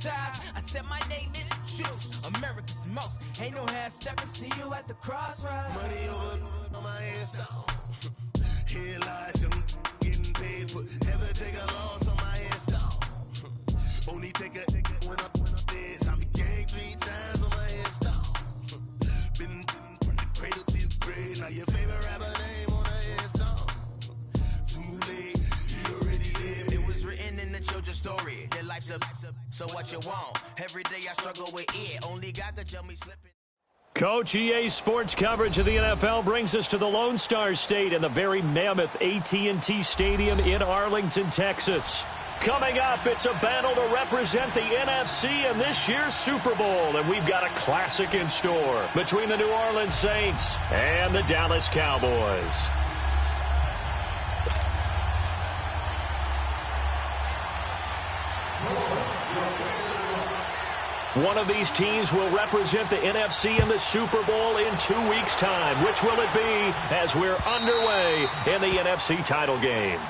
ties. I said my name is Juice, America's most. Ain't no half stepping, see you at the crossroads. Money over on my install. Here lies young getting paid for. Never take a loss on my install. Only take a when I'm dead. I be gang 3 times on my install. Been from the cradle to the grave. Now your favorite rapper name on the install. Too late, you already dead. It was written in the children's story. Their life's a so what you want. Every day I struggle with it. Only God could tell me slipping. Coach, EA Sports coverage of the NFL brings us to the Lone Star State and the very mammoth AT&T Stadium in Arlington, Texas. Coming up, it's a battle to represent the NFC in this year's Super Bowl, and we've got a classic in store between the New Orleans Saints and the Dallas Cowboys. One of these teams will represent the NFC in the Super Bowl in 2 weeks' time. Which will it be as we're underway in the NFC title game?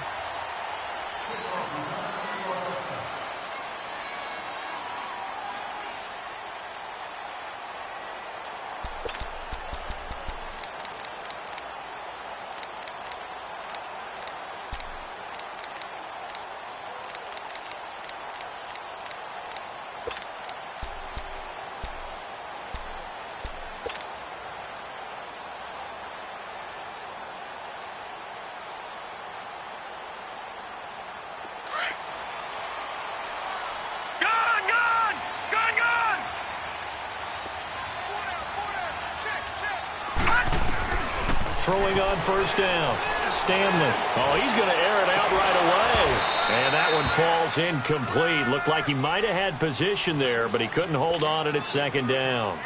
Throwing on first down. Stanley. Oh, he's going to air it out right away. And that one falls incomplete. Looked like he might have had position there, but he couldn't hold on at second down.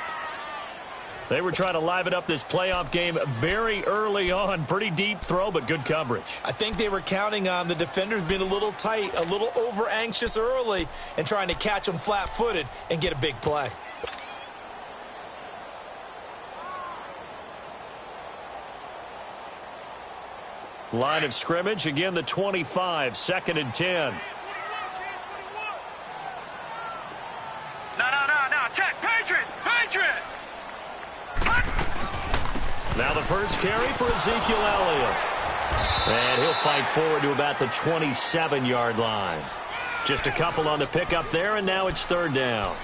They were trying to liven up this playoff game very early on. Pretty deep throw, but good coverage. I think they were counting on the defenders being a little tight, a little over-anxious early, and trying to catch them flat-footed and get a big play. Line of scrimmage, again the 25, 2nd and 10. No, check, Patriot! Now the first carry for Ezekiel Elliott. And he'll fight forward to about the 27-yard line. Just a couple on the pickup there, and now it's 3rd down.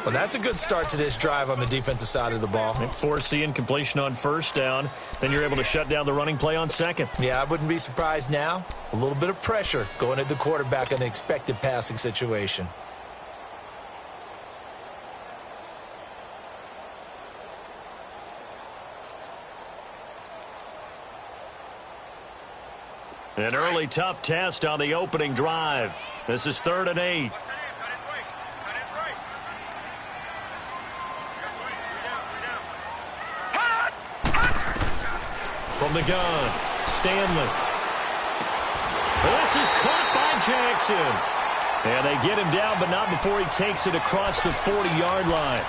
Well, that's a good start to this drive on the defensive side of the ball. And force the incompletion on 1st down. Then you're able to shut down the running play on 2nd. Yeah, I wouldn't be surprised now. A little bit of pressure going at the quarterback in an expected passing situation. An early tough test on the opening drive. This is 3rd and 8. From the gun, Stanley. This is caught by Jackson. And they get him down, but not before he takes it across the 40-yard line.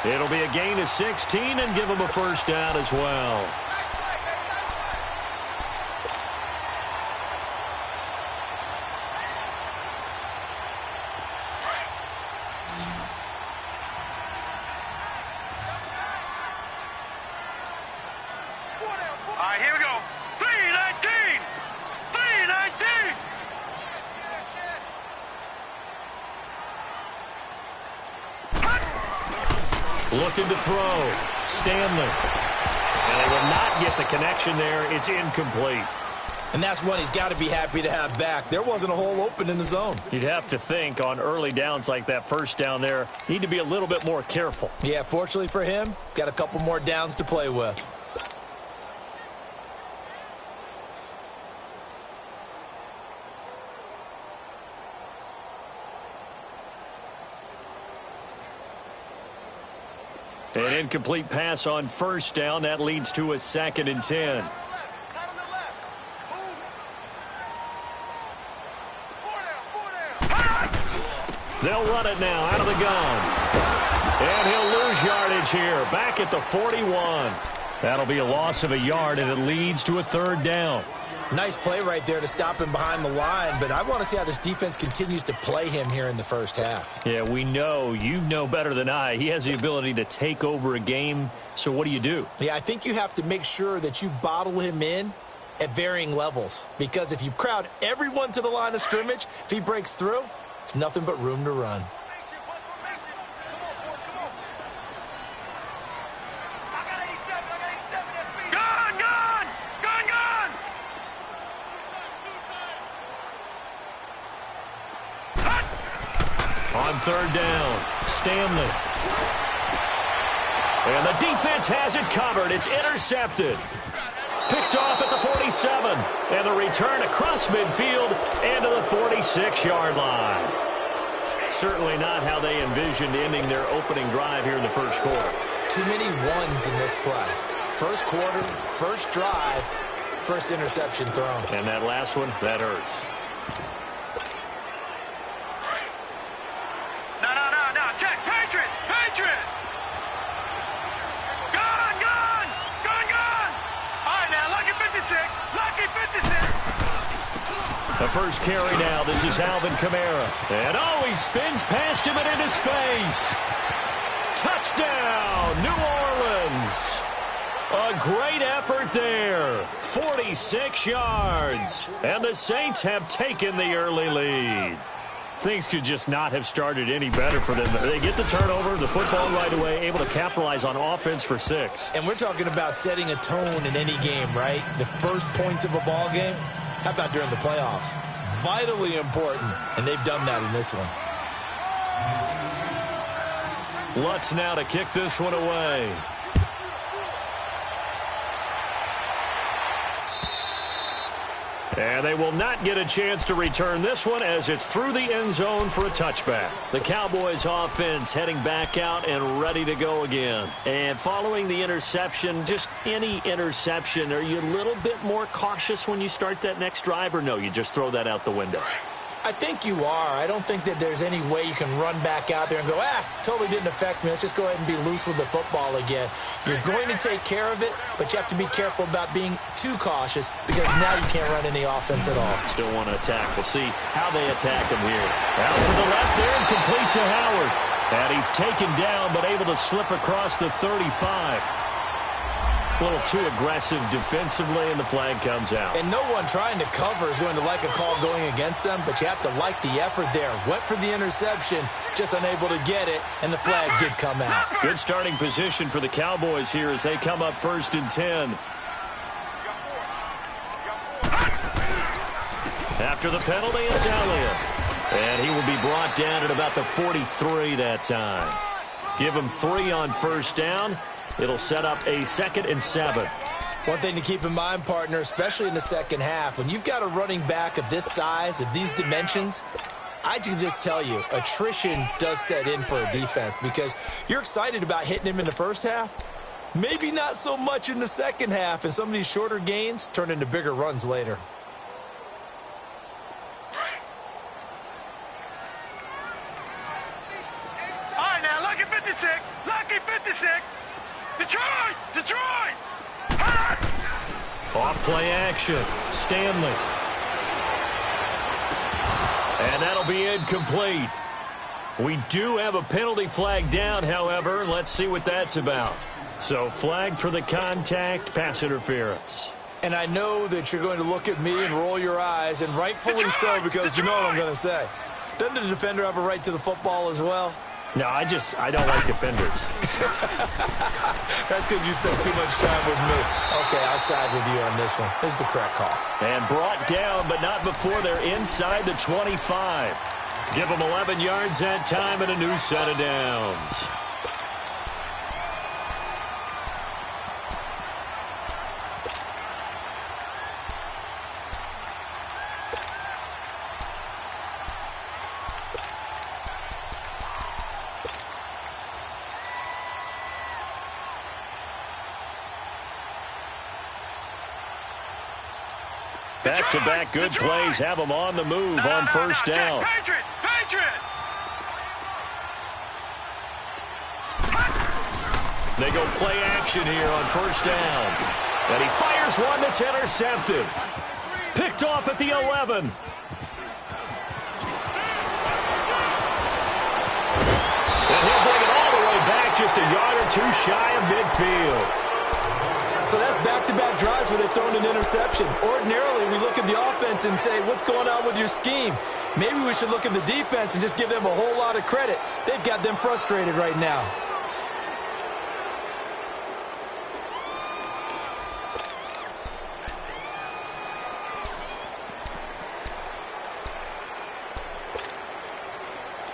It'll be a gain of 16 and give him a 1st down as well. Here we go. 319! 319! Looking to throw. Stanley. And they will not get the connection there. It's incomplete. And that's one he's got to be happy to have back. There wasn't a hole open in the zone. You'd have to think on early downs like that 1st down there, need to be a little bit more careful. Yeah, fortunately for him, got a couple more downs to play with. An incomplete pass on 1st down. That leads to a 2nd and 10. They'll run it now out of the gun. And he'll lose yardage here. Back at the 41. That'll be a loss of a yard, and it leads to a third down. Nice play right there to stop him behind the line, but I want to see how this defense continues to play him here in the first half. Yeah, we know. You know better than I. He has the ability to take over a game, so what do? Yeah, I think you have to make sure that you bottle him in at varying levels, because if you crowd everyone to the line of scrimmage, if he breaks through, there's nothing but room to run. On third down, Stanley. And the defense has it covered. It's intercepted. Picked off at the 47. And the return across midfield and to the 46-yard line. Certainly not how they envisioned ending their opening drive here in the first quarter. Too many ones in this play. First quarter, first drive, first interception thrown. And that last one, that hurts. The first carry now. This is Alvin Kamara. And he spins past him and into space. Touchdown, New Orleans. A great effort there. 46 yards. And the Saints have taken the early lead. Things could just not have started any better for them. They get the turnover, the football right away, able to capitalize on offense for 6. And we're talking about setting a tone in any game, right? The first points of a ball game. How about during the playoffs? Vitally important, and they've done that in this one. Lutz now to kick this one away. And they will not get a chance to return this one as it's through the end zone for a touchback. The Cowboys offense heading back out and ready to go again. And following the interception, just any interception, are you a little bit more cautious when you start that next drive, or no, you just throw that out the window? I think you are. I don't think that there's any way you can run back out there and go, totally didn't affect me. Let's just go ahead and be loose with the football again. You're going to take care of it, but you have to be careful about being too cautious because now you can't run any offense at all. Still want to attack. We'll see how they attack him here. Out to the left there and complete to Howard. And he's taken down but able to slip across the 35. A little too aggressive defensively, and the flag comes out. And no one trying to cover is going to like a call going against them, but you have to like the effort there. Went for the interception, just unable to get it, and the flag did come out. Good starting position for the Cowboys here as they come up 1st and 10. After the penalty, it's Elliott. And he will be brought down at about the 43 that time. Give him 3 on first down. It'll set up a 2nd and 7. One thing to keep in mind, partner, especially in the second half, when you've got a running back of this size, of these dimensions, I can just tell you, attrition does set in for a defense because you're excited about hitting him in the first half. Maybe not so much in the second half, and some of these shorter gains turn into bigger runs later. All right, now, lucky 56. Lucky 56. Detroit! Detroit! Off play action. Stanley. And that'll be incomplete. We do have a penalty flag down, however. Let's see what that's about. So flag for the contact, pass interference. And I know that you're going to look at me and roll your eyes, and rightfully so, because you know what I'm going to say. Doesn't the defender have a right to the football as well? No, I don't like defenders. That's because you spent too much time with me. Okay, I'll side with you on this one. This is the correct call. And brought down, but not before they're inside the 25. Give them 11 yards that time and a new set of downs. Back-to-back good plays have them on the move on first down. Patriot! Patriot! They go play action here on first down. And he fires one that's intercepted. Picked off at the 11. And he'll bring it all the way back, just a yard or two shy of midfield. So that's back-to-back drives where they've thrown an interception. Ordinarily, we look at the offense and say, what's going on with your scheme? Maybe we should look at the defense and just give them a whole lot of credit. They've got them frustrated right now.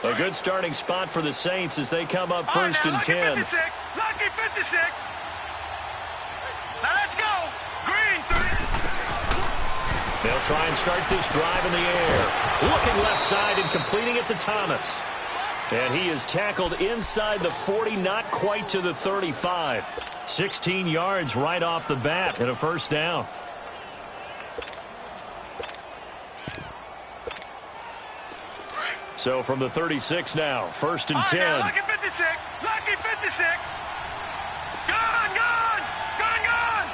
A good starting spot for the Saints as they come up first and 10. Lucky 56. Lucky 56. Now let's go. Green 3. They'll try and start this drive in the air. Looking left side and completing it to Thomas. And he is tackled inside the 40, not quite to the 35. 16 yards right off the bat and a first down. So from the 36 now, first and 10. Lucky 56. Lucky 56. Gone, gone. Gone, gone.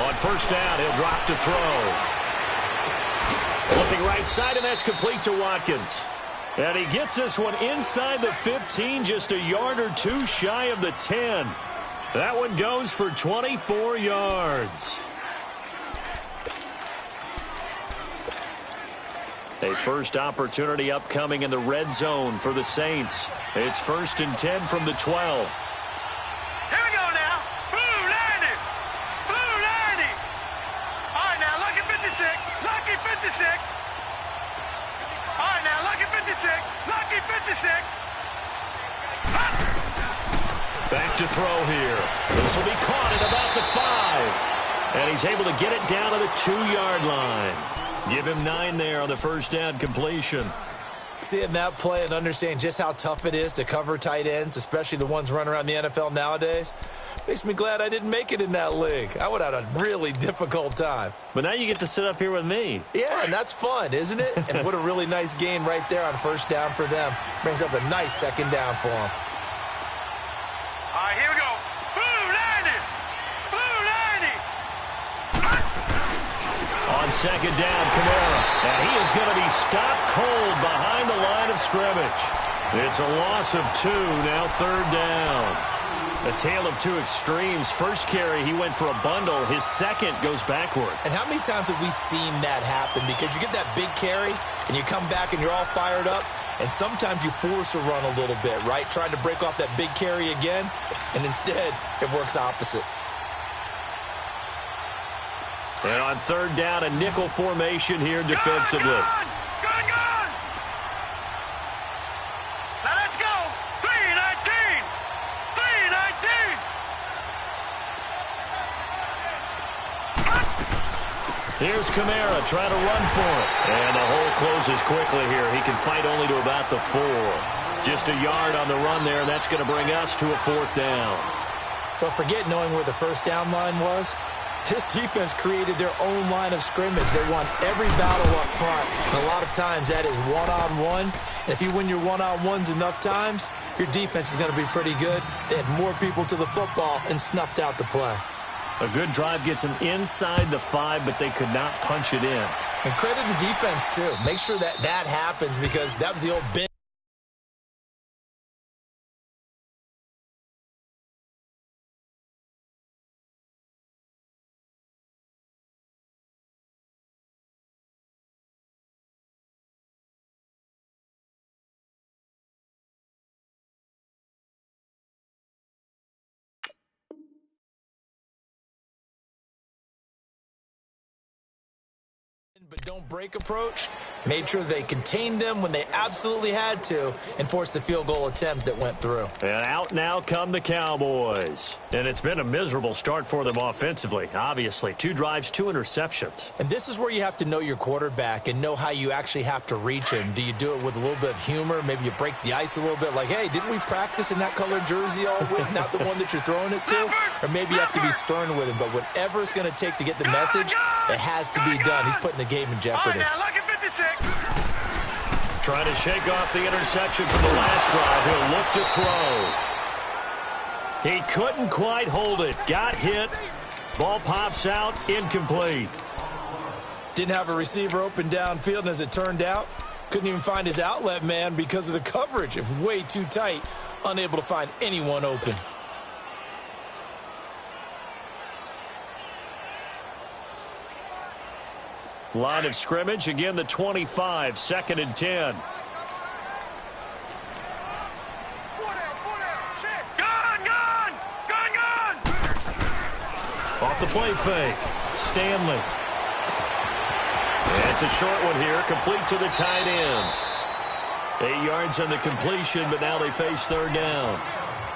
On first down, he'll drop to throw. Looking right side, and that's complete to Watkins. And he gets this one inside the 15, just a yard or two shy of the 10. That one goes for 24 yards. A first opportunity upcoming in the red zone for the Saints. It's first and 10 from the 12. Here we go now. Blue 90. Blue 90. All right, now, lucky 56. Lucky 56. All right, now, lucky 56. Lucky 56. Back to throw here. This will be caught at about the 5. And he's able to get it down to the 2-yard line. Give him 9 there on the first down completion. Seeing that play and understanding just how tough it is to cover tight ends, especially the ones running around the NFL nowadays, makes me glad I didn't make it in that league. I would have had a really difficult time. But now you get to sit up here with me. Yeah, and that's fun, isn't it? And what a really nice gain right there on first down for them. Brings up a nice second down for them. All right, here we go. Blue 90. Blue 90. On second down, Kamara. And he is going to be stopped cold behind the line of scrimmage. It's a loss of 2, now third down. A tale of two extremes. First carry, he went for a bundle. His second goes backward. And how many times have we seen that happen? Because you get that big carry, and you come back and you're all fired up, and sometimes you force a run a little bit, right? Trying to break off that big carry again, and instead it works opposite. And on third down, a nickel formation here defensively. Gone, gone, gone. Now let's go. 319. 319. Here's Kamara trying to run for it. And the hole closes quickly here. He can fight only to about the 4. Just a yard on the run there, and that's going to bring us to a fourth down. But forget knowing where the first down line was. This defense created their own line of scrimmage. They won every battle up front. And a lot of times that is one-on-one. And if you win your one-on-ones enough times, your defense is going to be pretty good. They had more people to the football and snuffed out the play. A good drive gets them inside the 5, but they could not punch it in. And credit the defense, too. Make sure that that happens because that was the old bit. But don't break approach, made sure they contained them when they absolutely had to, and forced the field goal attempt that went through. And out now come the Cowboys. And it's been a miserable start for them offensively, obviously. 2 drives, 2 interceptions. And this is where you have to know your quarterback and know how you actually have to reach him. Do you do it with a little bit of humor? Maybe you break the ice a little bit, like, hey, didn't we practice in that colored jersey all week, not the one that you're throwing it to? Or maybe you have to be stern with him. But whatever it's going to take to get the message, it has to be done. He's putting the game in jeopardy. All right, now, lucky 56. Trying to shake off the interception from the last drive. He'll look to throw. He couldn't quite hold it. Got hit. Ball pops out. Incomplete. Didn't have a receiver open downfield, and as it turned out, couldn't even find his outlet man because of the coverage. It was way too tight. Unable to find anyone open. Line of scrimmage, again the 25, 2nd and 10. Off the play fake, Stanley. And it's a short one here, complete to the tight end. 8 yards on the completion, but now they face 3rd down.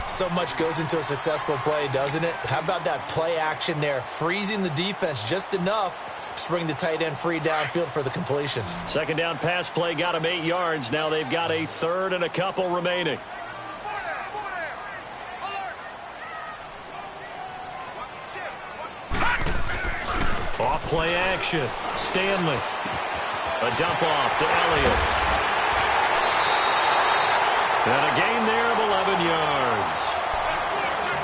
So much goes into a successful play, doesn't it? How about that play action there, freezing the defense just enough to bring the tight end free downfield for the completion. 2nd down pass play got him 8 yards. Now they've got a 3rd and a couple remaining. Off play action. Stanley. A dump off to Elliott. And a gain there of 11 yards.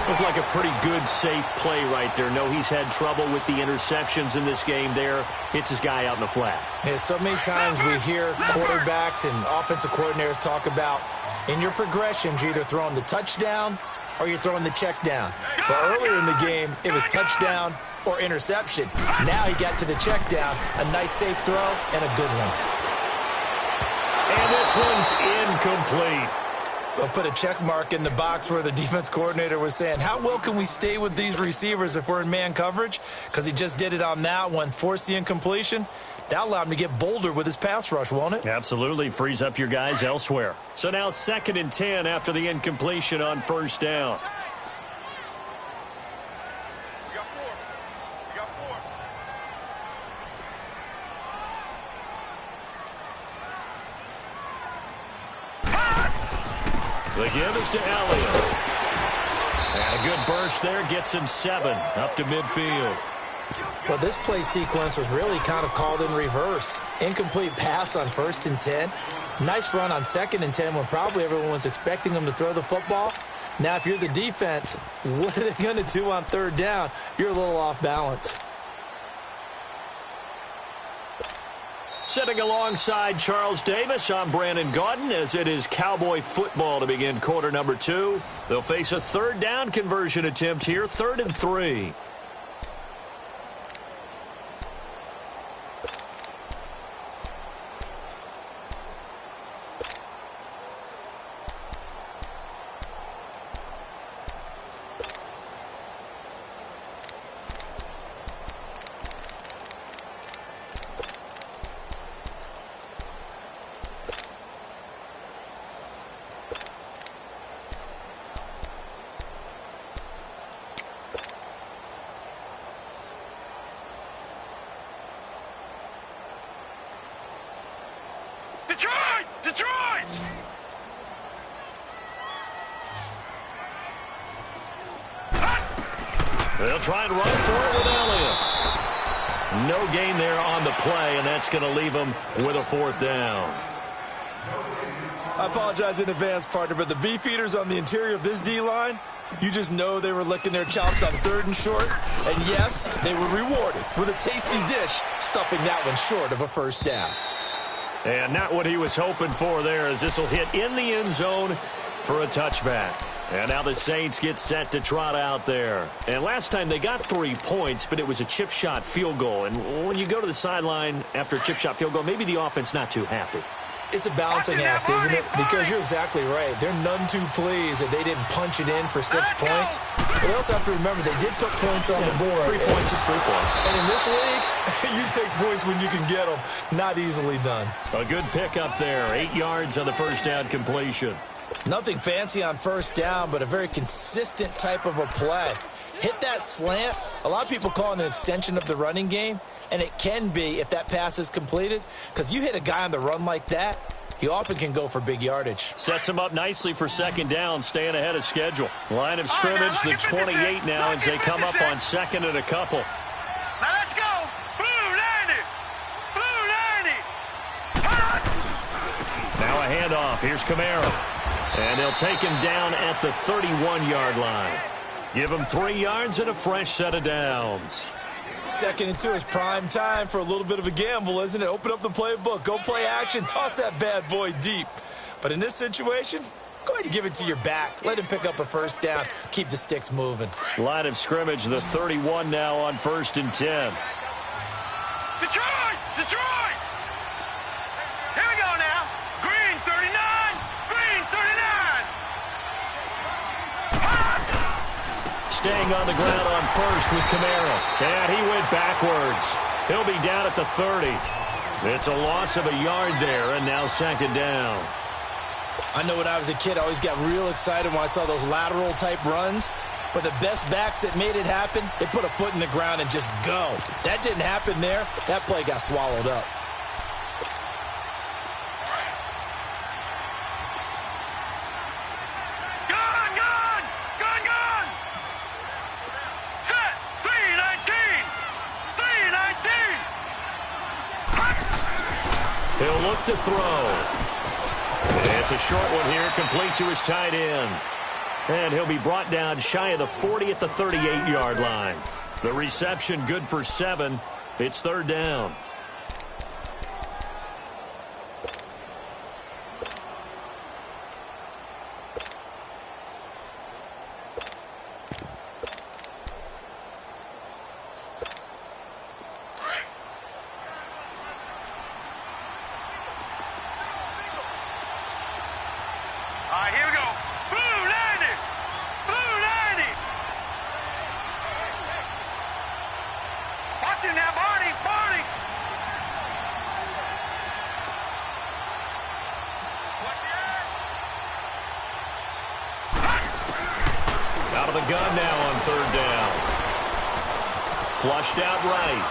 Looked like a pretty good, safe play right there. No, he's had trouble with the interceptions in this game there. Hits his guy out in the flat. Yeah, so many times we hear quarterbacks and offensive coordinators talk about in your progressions, you're either throwing the touchdown or you're throwing the check down. But earlier in the game, it was touchdown or interception. Now he got to the check down, a nice safe throw, and a good one. And this one's incomplete. We'll put a check mark in the box where the defense coordinator was saying, how well can we stay with these receivers if we're in man coverage? Because he just did it on that one, forced the incompletion. That allowed him to get bolder with his pass rush, won't it? Absolutely. Frees up your guys elsewhere. So now 2nd and 10 after the incompletion on 1st down. The give is to Elliott. And a good burst there gets him 7 up to midfield. Well, this play sequence was really kind of called in reverse. Incomplete pass on 1st and 10. Nice run on 2nd and 10 when probably everyone was expecting him to throw the football. Now, if you're the defense, what are they going to do on 3rd down? You're a little off balance. Sitting alongside Charles Davis, I'm Brandon Gaudin as it is Cowboy football to begin quarter number 2. They'll face a 3rd down conversion attempt here, 3rd and 3. Detroit! They'll try and run for it with Elliott. No gain there on the play, and that's going to leave them with a 4th down. I apologize in advance, partner, but the beefeaters on the interior of this D-line, you just know they were licking their chops on 3rd and short. And yes, they were rewarded with a tasty dish, stuffing that one short of a 1st down. And not what he was hoping for there, as this will hit in the end zone for a touchback. And now the Saints get set to trot out there. And last time they got 3 points, but it was a chip shot field goal. And when you go to the sideline after a chip shot field goal, maybe the offense not too happy. It's a balancing act, isn't it? Because you're exactly right. They're none too pleased that they didn't punch it in for 6 points. But they also have to remember they did put points on the board. 3 points is 3 points. And in this league, you take points when you can get them. Not easily done. A good pickup there. 8 yards on the 1st down completion. Nothing fancy on 1st down, but a very consistent type of a play. Hit that slant. A lot of people call it an extension of the running game. And it can be if that pass is completed, because you hit a guy on the run like that, he often can go for big yardage. Sets him up nicely for 2nd down, staying ahead of schedule. Line of scrimmage, the 28 now as they come up on 2nd and a couple. Now let's go. Blue 90. Blue 90. a handoff. Here's Kamara. And they'll take him down at the 31-yard line. Give him 3 yards and a fresh set of downs. 2nd and 2 is prime time for a little bit of a gamble, isn't it? Open up the playbook, go play action, toss that bad boy deep. But in this situation, go ahead and give it to your back. Let him pick up a first down. Keep the sticks moving. Line of scrimmage, the 31 now on 1st and 10. Detroit! Detroit! Here we go now. Green 39. Green 39. Staying on the ground on 1st with Kamara. And he went backwards. He'll be down at the 30. It's a loss of a yard there, and now 2nd down. I know when I was a kid, I always got real excited when I saw those lateral-type runs. But the best backs that made it happen, they put a foot in the ground and just go. That didn't happen there. That play got swallowed up. Gun, gun! Gun, gun! Set! 319! 319! He'll look to throw. It's a short one here, complete to his tight end. And he'll be brought down shy of the 40 at the 38-yard line. The reception good for 7. It's 3rd down. All right, here we go. Blue 90! Blue 90! Watch him now, Barney! Barney! Out of the gun now on 3rd down. Flushed out right.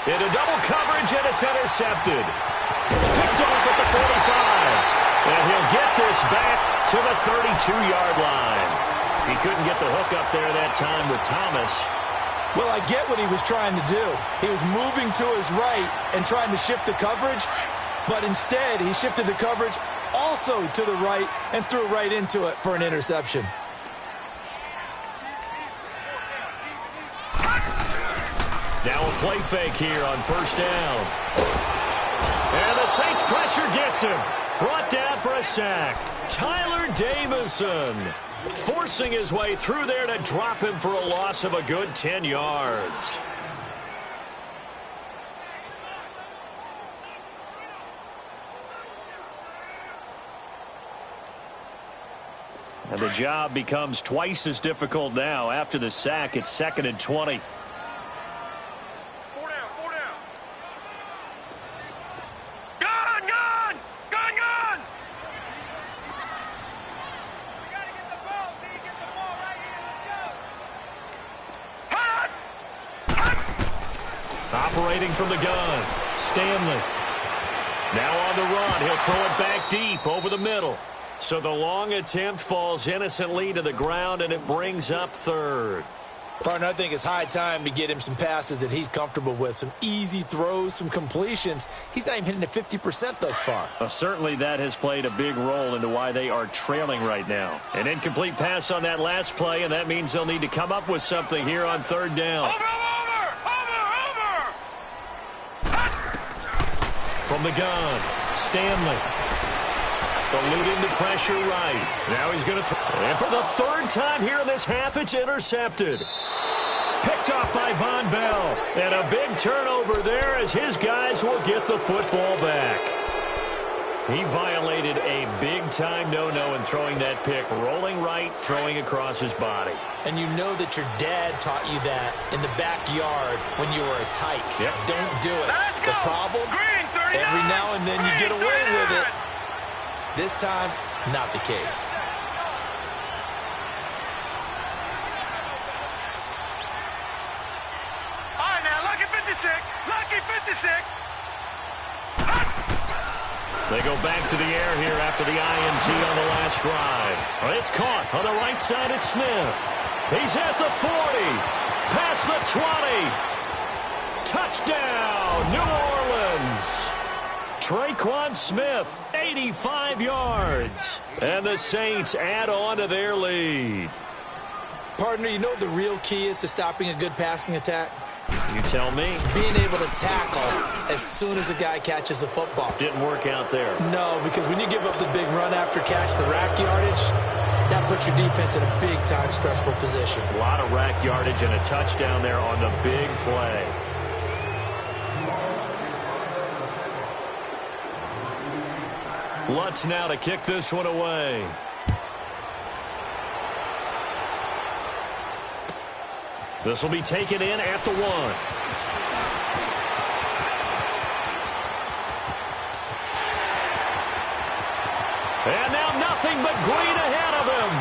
Into double coverage, and it's intercepted. Picked off at the 45. And he'll get this back to the 32-yard line. He couldn't get the hook up there that time with Thomas. Well, I get what he was trying to do. He was moving to his right and trying to shift the coverage, but instead he shifted the coverage also to the right and threw right into it for an interception. Now a play fake here on 1st down. And the Saints pressure gets him. Brought down for a sack. Tyler Davison forcing his way through there to drop him for a loss of a good 10 yards. And the job becomes twice as difficult now. After the sack, it's 2nd and 20. Operating from the gun, Stanley. Now on the run, he'll throw it back deep over the middle. So the long attempt falls innocently to the ground, and it brings up 3rd. Partner, I think it's high time to get him some passes that he's comfortable with. Some easy throws, some completions. He's not even hitting at 50% thus far. Certainly that has played a big role into why they are trailing right now. An incomplete pass on that last play, and that means they'll need to come up with something here on 3rd down. From the gun, Stanley. Eluding the pressure right. Now he's going to throw. And for the 3rd time here in this half, it's intercepted. Picked off by Von Bell. And a big turnover there as his guys will get the football back. He violated a big-time no-no in throwing that pick. Rolling right, throwing across his body. And you know that your dad taught you that in the backyard when you were a tyke. Yep. Don't do it. Let's The go. problem, Green 39. every now and then you get away Green with 39. it. This time, not the case. All right, now, lucky 56. Lucky 56. They go back to the air here after the INT on the last drive. It's caught on the right side at Smith. He's at the 40. Past the 20. Touchdown, New Orleans. Traquan Smith, 85 yards. And the Saints add on to their lead. Partner, you know what the real key is to stopping a good passing attack? You tell me. Being able to tackle as soon as a guy catches the football. Didn't work out there. No, because when you give up the big run after catch, the rack yardage, that puts your defense in a big-time stressful position. A lot of rack yardage and a touchdown there on the big play. Lutz now to kick this one away. This will be taken in at the 1. And now nothing but green ahead of him.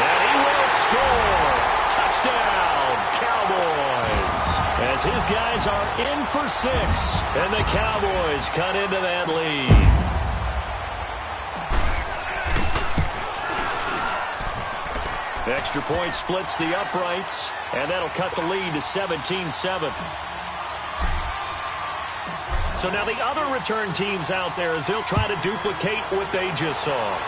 And he will score. Touchdown, Cowboys. As his guys are in for 6. And the Cowboys cut into that lead. Extra point splits the uprights, and that'll cut the lead to 17-7. So now the other return teams out there as they'll try to duplicate what they just saw.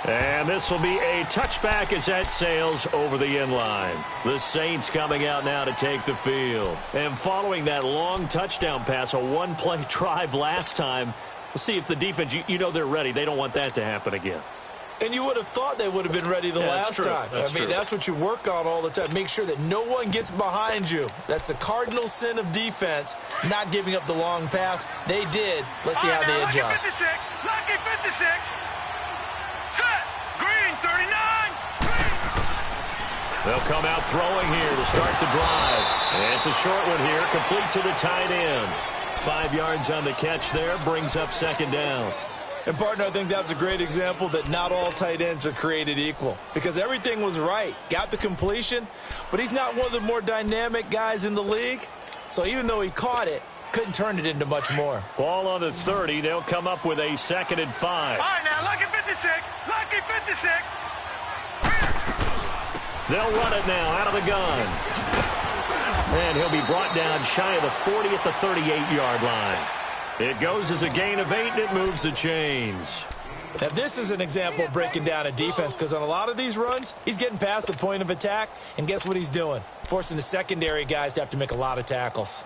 And this will be a touchback as that sails over the end line. The Saints coming out now to take the field. And following that long touchdown pass, a one-play drive last time, we'll see if the defense, you know they're ready. They don't want that to happen again. And you would have thought they would have been ready the last time. That's what you work on all the time. Make sure that no one gets behind you. That's the cardinal sin of defense, not giving up the long pass. They did. Let's see how they adjust. Lucky 56. Set. Green 39. Green. They'll come out throwing here to start the drive. And it's a short one here, complete to the tight end. 5 yards on the catch there, brings up second down. And, partner, I think that's a great example that not all tight ends are created equal. Because everything was right. Got the completion, but he's not one of the more dynamic guys in the league. So even though he caught it, couldn't turn it into much more. Ball on the 30. They'll come up with a 2nd and 5. All right, now, lucky 56. Lucky 56. They'll run it now out of the gun. And he'll be brought down shy of the 40 at the 38-yard line. It goes as a gain of 8, and it moves the chains. Now, this is an example of breaking down a defense because on a lot of these runs, he's getting past the point of attack, and guess what he's doing? Forcing the secondary guys to have to make a lot of tackles.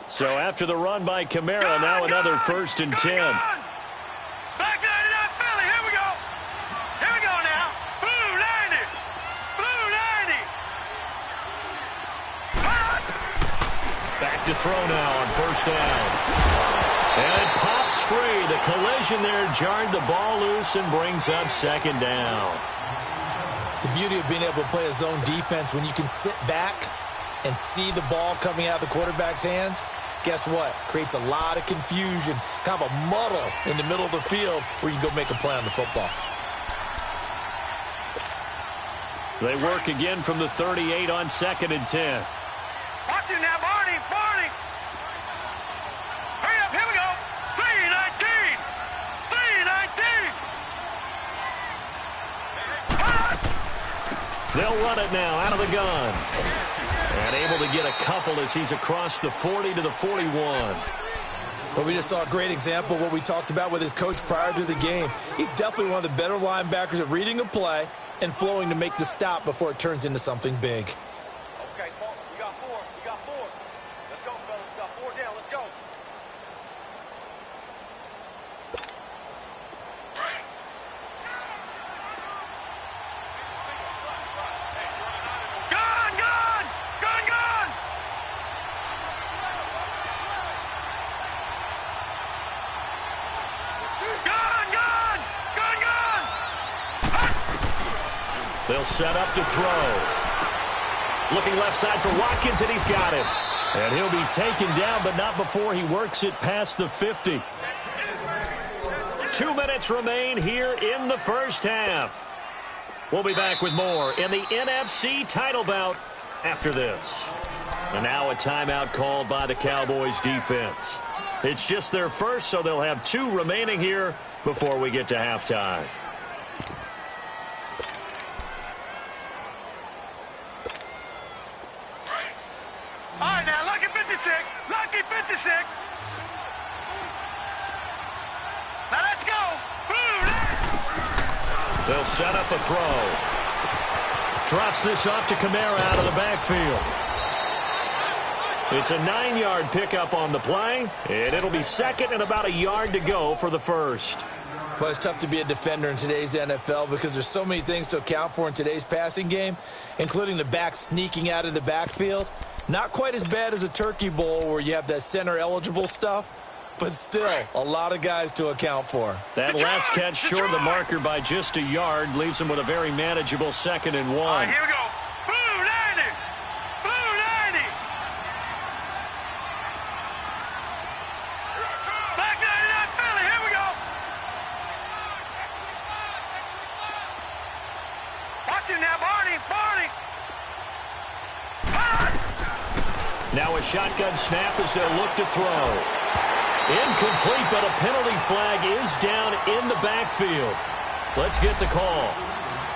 So after the run by Kamara, now another 1st and 10. To throw now on 1st down. And it pops free. The collision there jarred the ball loose and brings up 2nd down. The beauty of being able to play a zone defense when you can sit back and see the ball coming out of the quarterback's hands, guess what? Creates a lot of confusion, kind of a muddle in the middle of the field where you can go make a play on the football. They work again from the 38 on 2nd and 10. Watch it now, Barney. Barney. Hurry up. Here we go. 3-19. 3-19. They'll run it now out of the gun. And able to get a couple as he's across the 40 to the 41. Well, we just saw a great example of what we talked about with his coach prior to the game. He's definitely one of the better linebackers at reading a play and flowing to make the stop before it turns into something big. Okay, Paul, we got 4. We got 4. Let's go, fellas. We got 4 down. Let's go. Gun, gun! Gun, gun! Gun, gun! Gun, gun! They'll set up to throw. Looking left side for Watkins, and he's got it. And he'll be taken down, but not before he works it past the 50. 2 minutes remain here in the first half. We'll be back with more in the NFC title bout after this. And now a timeout called by the Cowboys defense. It's just their first, so they'll have 2 remaining here before we get to halftime. All right, now, lucky 56. Lucky 56. Now, let's go. They'll set up a throw. Drops this off to Kamara out of the backfield. It's a 9-yard pickup on the play, and it'll be second and about a yard to go for the first. Well, it's tough to be a defender in today's NFL because there's so many things to account for in today's passing game, including the back sneaking out of the backfield. Not quite as bad as a turkey bowl where you have that center-eligible stuff, but still a lot of guys to account for. That last catch short of the marker by just a yard leaves him with a very manageable 2nd and 1. All right, here we go. Blue 90. Blue 90. Black 99 Philly. Here we go. Watch him now, Barney. Barney. Now a shotgun snap as they'll look to throw. Incomplete, but a penalty flag is down in the backfield. Let's get the call.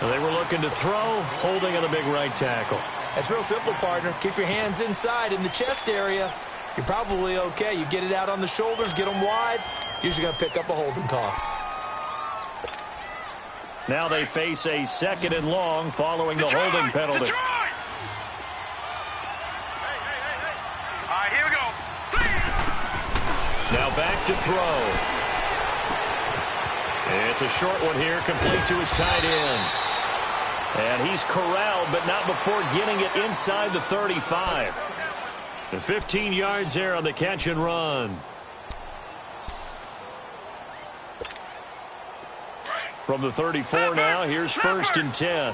They were looking to throw, holding on the big right tackle. It's real simple, partner. Keep your hands inside in the chest area. You're probably okay. You get it out on the shoulders, get them wide. Usually going to pick up a holding call. Now they face a 2nd and long following the holding penalty. Now back to throw. It's a short one here, complete to his tight end. And he's corralled, but not before getting it inside the 35. And 15 yards there on the catch and run. From the 34 now, here's 1st and 10.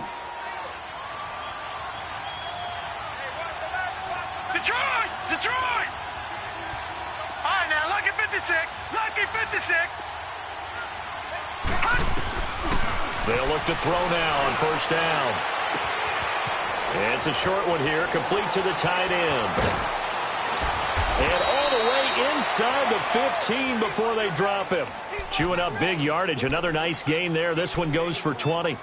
Detroit! Detroit! All right, now, lucky 56. Lucky 56. They'll look to throw now on 1st down. It's a short one here, complete to the tight end. And all the way inside the 15 before they drop him. Chewing up big yardage. Another nice gain there. This one goes for 20.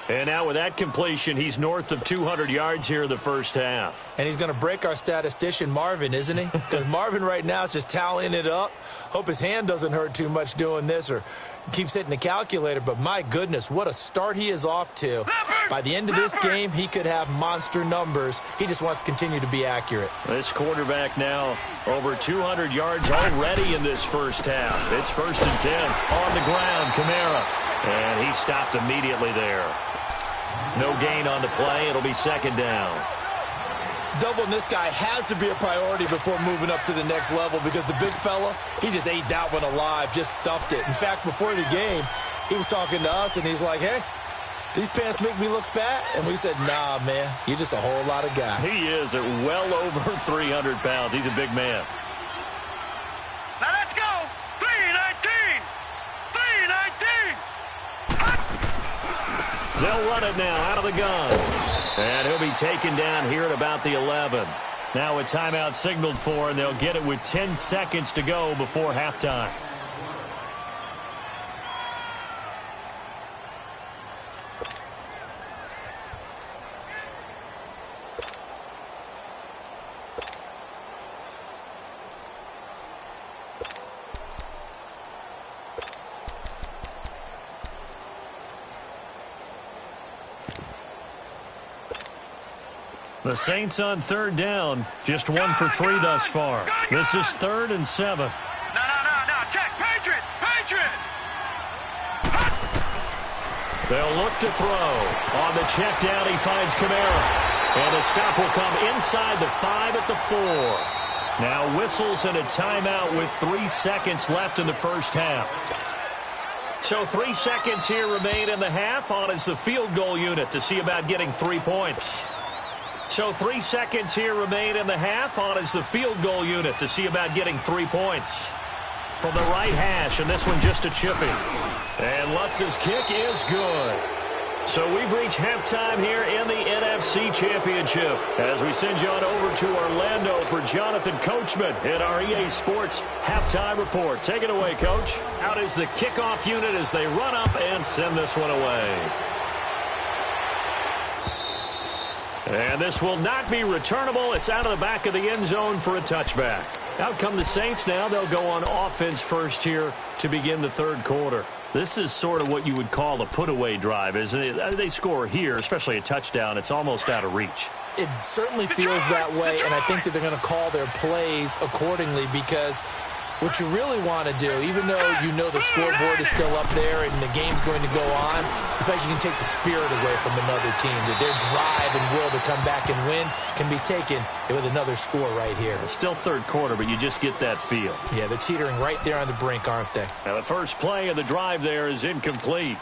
And now with that completion, he's north of 200 yards here in the first half. And he's going to break our statistician, Marvin, isn't he? Because Marvin right now is just tallying it up. Hope his hand doesn't hurt too much doing this or keeps hitting the calculator. But my goodness, what a start he is off to. By the end of this game, he could have monster numbers. He just wants to continue to be accurate. This quarterback now over 200 yards already in this first half. It's 1st and 10 on the ground, Kamara. And he stopped immediately there. No gain on the play. It'll be 2nd down. Doubling this guy has to be a priority before moving up to the next level because the big fella, he just ate that one alive, just stuffed it. In fact, before the game, he was talking to us, and he's like, hey, these pants make me look fat? And we said, nah, man, you're just a whole lot of guy. He is at well over 300 pounds. He's a big man. Now let's go. 319. 319. They'll run it now out of the gun. And he'll be taken down here at about the 11. Now a timeout signaled for, and they'll get it with 10 seconds to go before halftime. The Saints on 3rd down, just 1 for 3 thus far. This is 3rd and 7. No. Check. Patriot. They'll look to throw. On the check down, he finds Kamara. And the stop will come inside the 5 at the 4. Now whistles and a timeout with 3 seconds left in the first half. So 3 seconds here remain in the half. On is the field goal unit to see about getting 3 points. So 3 seconds here remain in the half. On is the field goal unit to see about getting 3 points. From the right hash, and this one just a chipping. And Lutz's kick is good. So we've reached halftime here in the NFC Championship as we send you on over to Orlando for Jonathan Coachman in our EA Sports Halftime Report. Take it away, Coach. Out is the kickoff unit as they run up and send this one away. And this will not be returnable. It's out of the back of the end zone for a touchback. Out come the Saints now. They'll go on offense first here to begin the third quarter. This is sort of what you would call a put-away drive, isn't it? They score here, especially a touchdown. It's almost out of reach. It certainly feels that way, and I think that they're going to call their plays accordingly because what you really want to do, even though you know the scoreboard is still up there and the game's going to go on, in fact, you can take the spirit away from another team. That their drive and will to come back and win can be taken with another score right here. It's still third quarter, but you just get that feel. Yeah, they're teetering right there on the brink, aren't they? Now the first play of the drive there is incomplete.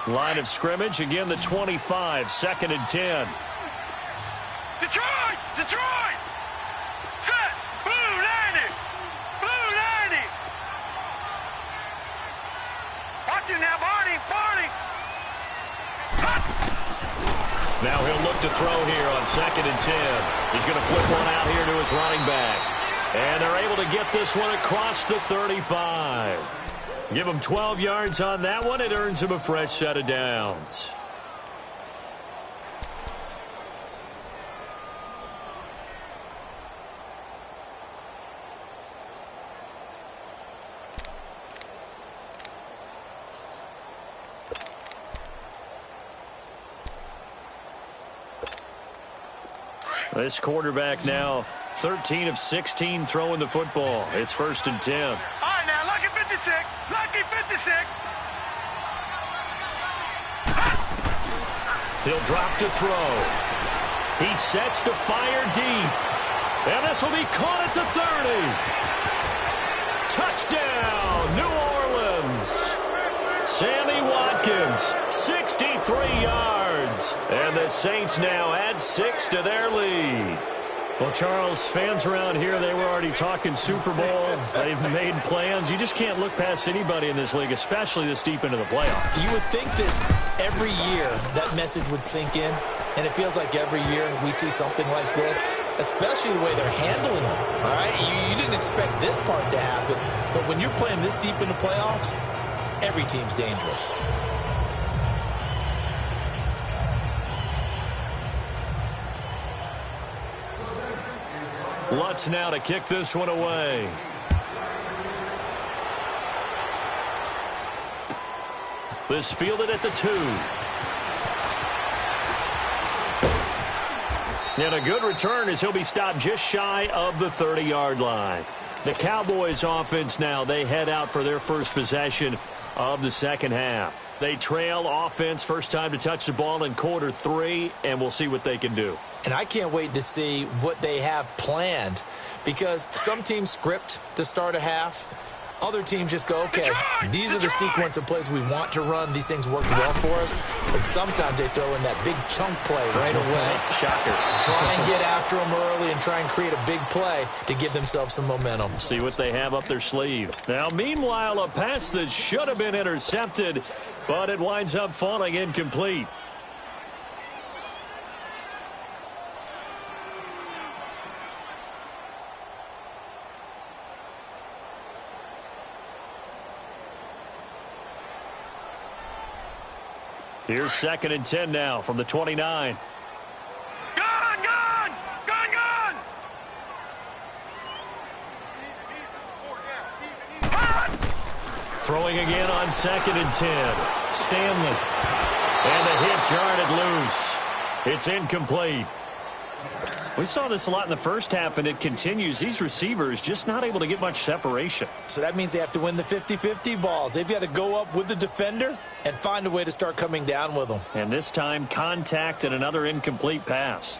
Line of scrimmage, again the 25, 2nd and 10. Detroit! Detroit! Set! Blue 90! Blue 90! Watch it now, Barney! Barney! Now he'll look to throw here on 2nd and 10. He's going to flip one out here to his running back. And they're able to get this one across the 35. Give him 12 yards on that one. It earns him a fresh set of downs. This quarterback now 13 of 16 throwing the football. It's 1st and 10. All right, now, lucky 56. Lucky 56. He'll drop to throw. He sets to fire deep. And this will be caught at the 30. Touchdown, New Orleans. Sammy Watkins, 63 yards. And the Saints now add 6 to their lead. Well, Charles, fans around here, they were already talking Super Bowl. They've made plans. You just can't look past anybody in this league, especially this deep into the playoffs. You would think that every year that message would sink in, and it feels like every year we see something like this, especially the way they're handling it. All right, you didn't expect this part to happen, but when you're playing this deep into playoffs, every team's dangerous. Lutz now to kick this one away. This fielded at the 2. And a good return as he'll be stopped just shy of the 30-yard line. The Cowboys offense now, they head out for their first possession of the second half. They trail offense, first time to touch the ball in quarter 3, and we'll see what they can do. And I can't wait to see what they have planned, because some teams script to start a half. Other teams just go, okay, these are the sequence of plays we want to run. These things work well for us. And sometimes they throw in that big chunk play right away. Shocker. Try and get after them early and try and create a big play to give themselves some momentum. See what they have up their sleeve. Now, meanwhile, a pass that should have been intercepted, but it winds up falling incomplete. Here's 2nd and 10 now from the 29. Gun, gun! Gun, gun! Throwing again on 2nd and 10. Stanley. And the hit jarred it loose. It's incomplete. We saw this a lot in the first half, and it continues. These receivers just not able to get much separation. So that means they have to win the 50-50 balls. They've got to go up with the defender and find a way to start coming down with them. And this time, contact and another incomplete pass.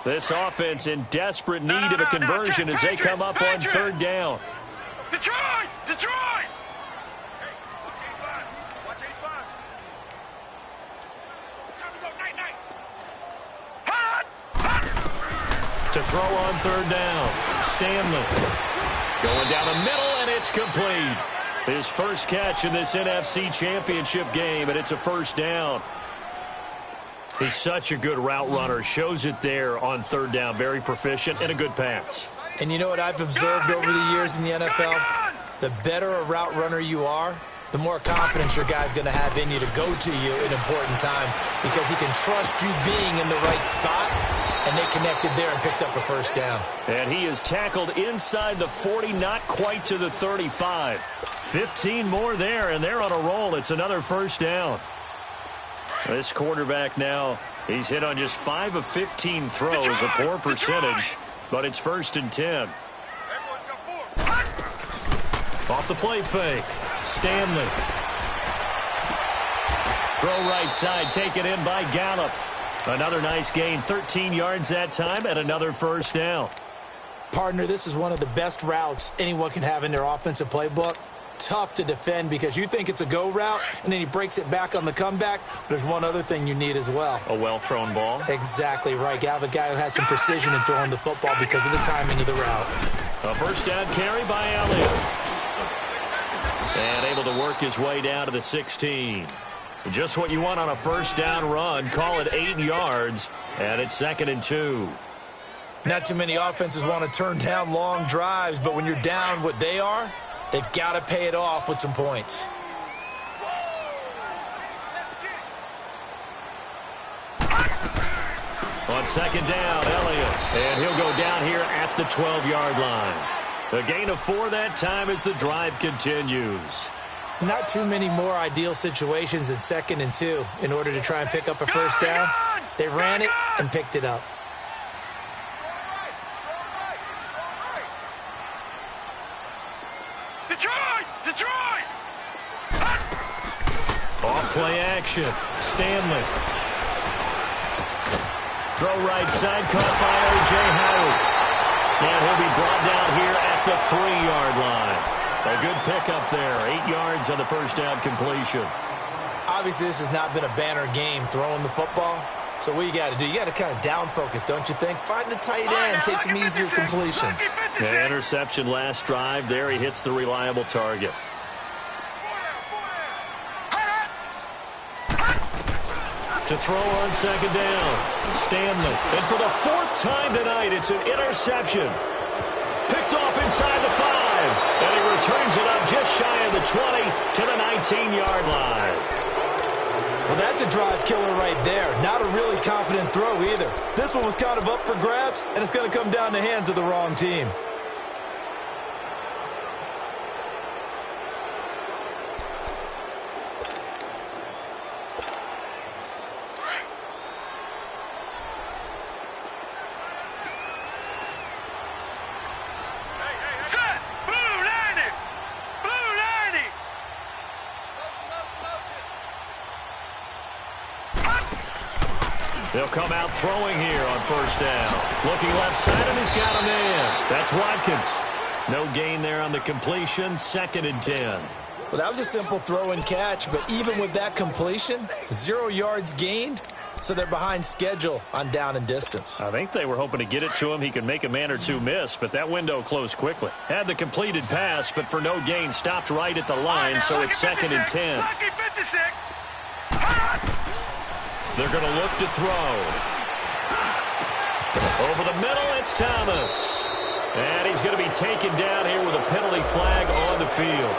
This offense in desperate need of a conversion as they come up on 3rd down. Detroit! Detroit! Watch 85. Time to go, night. To throw on 3rd down. Stanley Going down the middle, and it's complete. His first catch in this NFC Championship game, and it's a first down. He's such a good route runner. Shows it there on third down. Very proficient and a good pass. And you know what I've observed over the years in the NFL? The better a route runner you are, the more confidence your guy's going to have in you to go to you in important times because he can trust you being in the right spot, and they connected there and picked up a first down. And he is tackled inside the 40, not quite to the 35. 15 more there, and they're on a roll. It's another first down. This quarterback now, he's hit on just 5 of 15 throws, a poor percentage, but it's 1st and 10. Off the play fake. Stanley. Throw right side, taken in by Gallup. Another nice gain, 13 yards that time, and another first down. Partner, this is one of the best routes anyone can have in their offensive playbook. Tough to defend because you think it's a go route, and then he breaks it back on the comeback. There's one other thing you need as well. A well-thrown ball? Exactly right. You have a guy who has some precision in throwing the football because of the timing of the route. A first down carry by Elliott. And able to work his way down to the 16. Just what you want on a first down run. Call it 8 yards, and it's 2nd and 2. Not too many offenses want to turn down long drives, but when you're down what they are, they've got to pay it off with some points. On second down, Elliott. And he'll go down here at the 12-yard line. A gain of 4 that time as the drive continues. Not too many more ideal situations in 2nd and 2 in order to try and pick up a first down. They ran it and picked it up. Detroit! Off play action. Stanley. Throw right side, caught by O.J. Howard. And he'll be brought down here at the 3-yard line. A good pickup there. 8 yards on the first down completion. Obviously, this has not been a banner game throwing the football. So what you got to do, you got to kind of down focus, don't you think? Find the tight end, take some easier completions. The interception last drive. There he hits the reliable target. To throw on second down. Stanley. And for the 4th time tonight, it's an interception. Picked off inside the 5. And he returns it up just shy of the 20 to the 19-yard line. Well, that's a drive killer right there. Not a really confident throw either. This one was kind of up for grabs, and it's going to come down the hands of the wrong team. They'll come out throwing here on first down. Looking left side, and he's got a man. That's Watkins. No gain there on the completion. 2nd and 10. Well, that was a simple throw and catch, but even with that completion, 0 yards gained, so they're behind schedule on down and distance. I think they were hoping to get it to him. He could make a man or two miss, but that window closed quickly. Had the completed pass, but for no gain, stopped right at the line, so it's 2nd and 10. They're going to look to throw. Over the middle, it's Thomas. And he's going to be taken down here with a penalty flag on the field.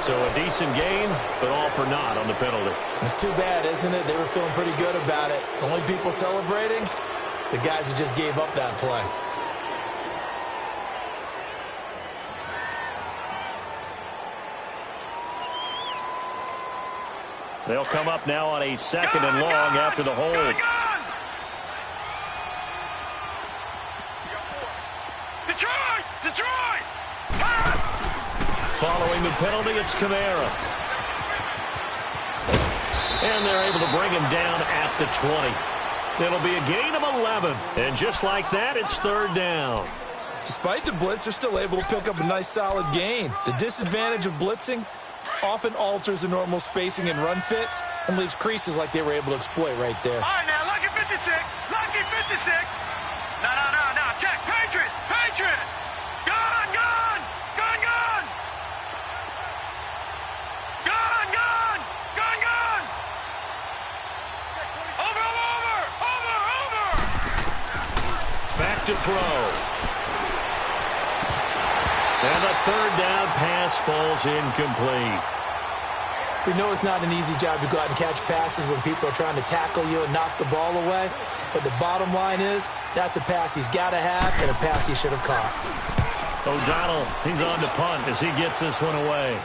So a decent gain, but all for naught on the penalty. It's too bad, isn't it? They were feeling pretty good about it. The only people celebrating, the guys who just gave up that play. They'll come up now on a 2nd and long after the hold. Detroit! Following the penalty, it's Kamara. And they're able to bring him down at the 20. It'll be a gain of 11. And just like that, it's 3rd down. Despite the blitz, they're still able to pick up a nice solid gain. The disadvantage of blitzing often alters the normal spacing and run fits and leaves creases like they were able to exploit right there. All right, now, lucky 56. Lucky 56. No. Check. Patriot. Gone. throw. And the third down pass falls incomplete. We know it's not an easy job to go out and catch passes when people are trying to tackle you and knock the ball away. But the bottom line is, that's a pass he's got to have and a pass he should have caught. O'Donnell, he's on to punt as he gets this one away.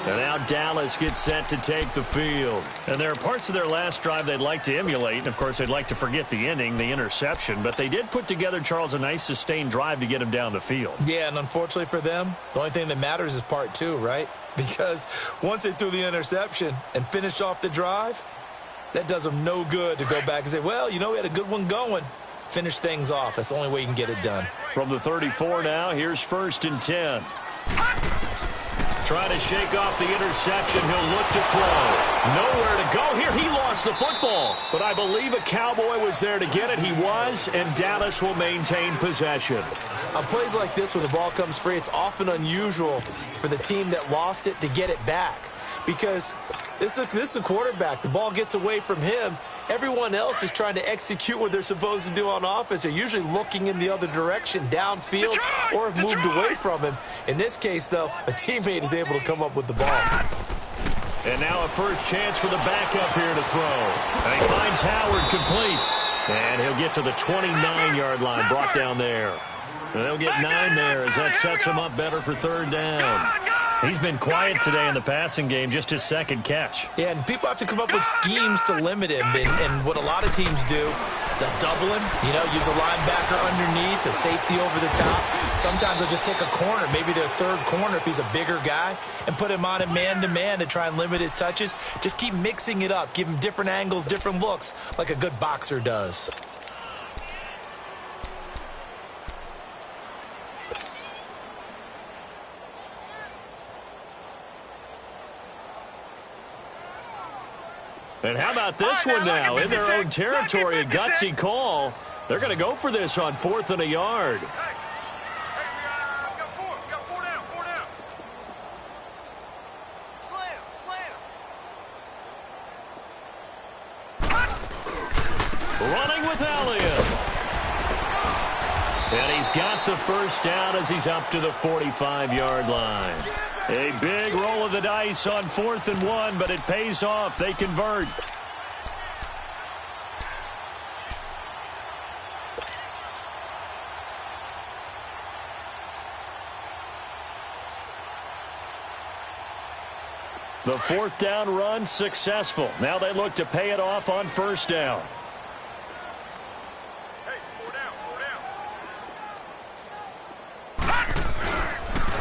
And now Dallas gets set to take the field. And there are parts of their last drive they'd like to emulate. And, of course, they'd like to forget the ending, the interception. But they did put together, Charles, a nice sustained drive to get him down the field. Yeah, and unfortunately for them, the only thing that matters is part two, right? Because once they threw the interception and finished off the drive, that does them no good to go back and say, well, you know, we had a good one going. Finish things off. That's the only way you can get it done. From the 34 now, here's 1st and 10. Trying to shake off the interception. He'll look to throw. Nowhere to go here. He lost the football. But I believe a Cowboy was there to get it. He was, and Dallas will maintain possession. On plays like this, when the ball comes free, it's often unusual for the team that lost it to get it back. Because this is the quarterback. The ball gets away from him. Everyone else is trying to execute what they're supposed to do on offense. They're usually looking in the other direction, downfield, or have moved away from him. In this case, though, a teammate is able to come up with the ball. And now a first chance for the backup here to throw. And he finds Howard complete. And he'll get to the 29-yard line, brought down there. And they'll get 9 there as that sets him up better for 3rd down. He's been quiet today in the passing game, just his 2nd catch. Yeah, and people have to come up with schemes to limit him. And what a lot of teams do, they'll double him, use a linebacker underneath, a safety over the top. Sometimes they'll just take a corner, maybe their 3rd corner if he's a bigger guy, and put him on a man-to-man to try and limit his touches. Just keep mixing it up, give him different angles, different looks, like a good boxer does. And how about this one now? In their own territory, a gutsy call. They're going to go for this on 4th and a yard. We got 4 down. Slam. Running with Elliott. And he's got the first down as he's up to the 45-yard line. A big roll of the dice on 4th and 1, but it pays off. They convert. The 4th down run successful. Now they look to pay it off on 1st down. Hey, 4 down.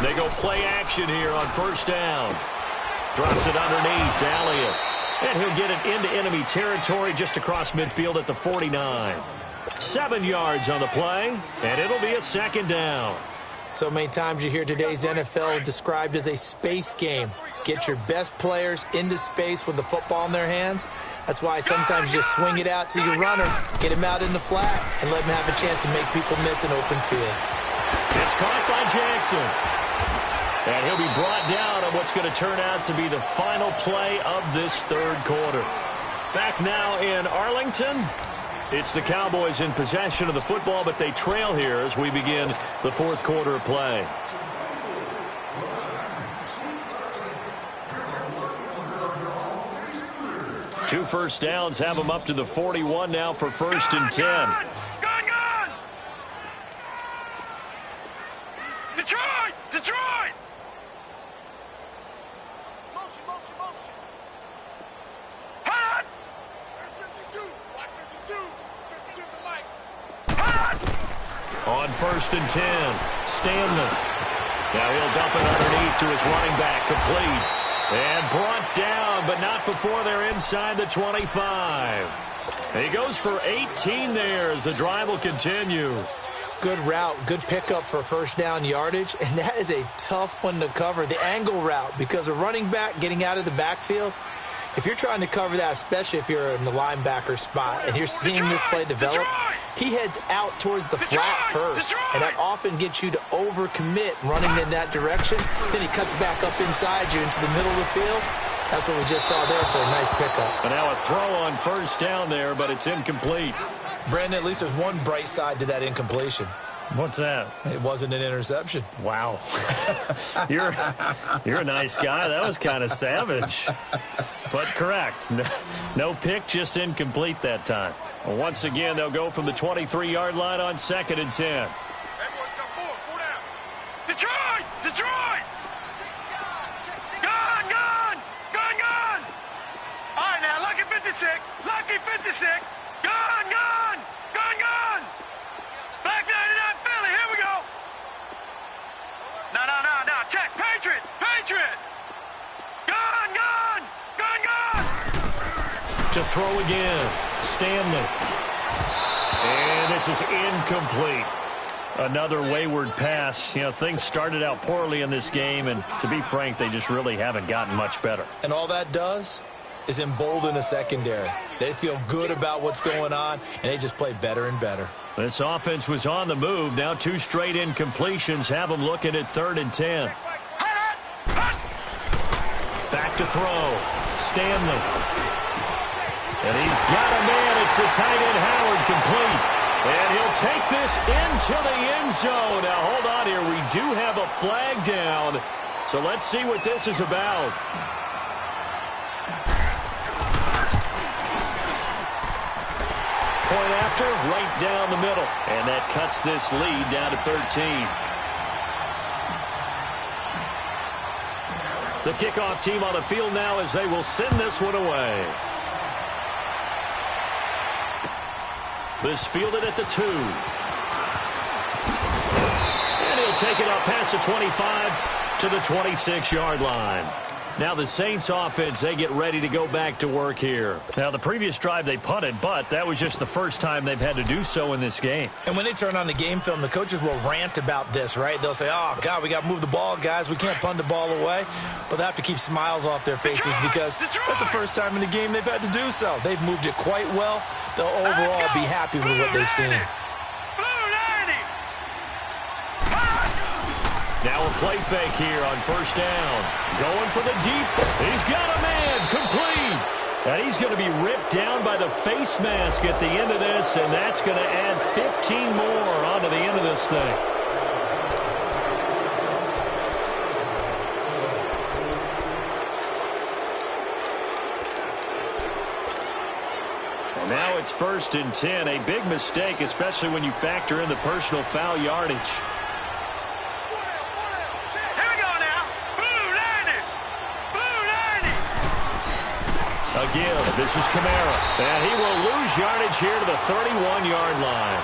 They go play action here on 1st down. Drops it underneath to Elliott. And he'll get it into enemy territory just across midfield at the 49. 7 yards on the play, and it'll be a 2nd down. So many times you hear today's NFL described as a space game. Get your best players into space with the football in their hands. That's why sometimes you just swing it out to your runner, get him out in the flat, and let him have a chance to make people miss an open field. It's caught by Jackson. And he'll be brought down on what's going to turn out to be the final play of this 3rd quarter. Back now in Arlington. It's the Cowboys in possession of the football, but they trail here as we begin the 4th quarter of play. Two first downs have them up to the 41 now for 1st and 10. Gone! Detroit! Motion. Hot! There's 52. Watch 52. 52's the light. Hot! On 1st and 10, Stanley. Now he'll dump it underneath to his running back, complete. And brought down, but not before they're inside the 25. He goes for 18 there as the drive will continue. Good route, good pickup for 1st down yardage, and that is a tough one to cover, the angle route, because a running back getting out of the backfield, if you're trying to cover that, especially if you're in the linebacker spot and you're seeing this play develop, he heads out towards the flat first, and that often gets you to overcommit running in that direction. Then he cuts back up inside you into the middle of the field. That's what we just saw there for a nice pickup. And now a throw on first down there, but it's incomplete. Brandon, at least there's one bright side to that incompletion. What's that? It wasn't an interception. Wow. You're a nice guy. That was kind of savage. But correct. No pick, just incomplete that time. Well, once again, they'll go from the 23-yard line on 2nd and 10. Detroit! Detroit! Gone! Gone! Gone! Gone! All right, now, lucky 56. Lucky 56. Gone! Gone! Gone! Gone! Black 99 Philly, here we go. No. Check. Patriot! Patriot! Gone! Gone! Gone! Gone! To throw again. Stanley. And this is incomplete. Another wayward pass. You know, things started out poorly in this game, and to be frank, they just really haven't gotten much better. And all that does is embolden a secondary. They feel good about what's going on, and they just play better and better. This offense was on the move. Now 2 straight incompletions have them looking at 3rd and 10. Back to throw. Stanley. And he's got a man. It's the tight end Howard, complete. And he'll take this into the end zone. Now, hold on here. We do have a flag down. So let's see what this is about. Point after, right down the middle. And that cuts this lead down to 13. The kickoff team on the field now as they will send this one away. This fielded at the 2. And he'll take it up past the 25 to the 26-yard line. Now the Saints offense, they get ready to go back to work here. Now the previous drive they punted, but that was just the first time they've had to do so in this game. And when they turn on the game film, the coaches will rant about this, right? They'll say, oh, God, we got to move the ball, guys. We can't punt the ball away. But they have to keep smiles off their faces because that's the first time in the game they've had to do so. They've moved it quite well. They'll overall be happy with what they've seen. Now a play fake here on first down. Going for the deep. He's got a man. Complete. And he's going to be ripped down by the face mask at the end of this, and that's going to add 15 more onto the end of this thing. Now it's 1st and 10. A big mistake, especially when you factor in the personal foul yardage. Again, this is Kamara. And he will lose yardage here to the 31-yard line.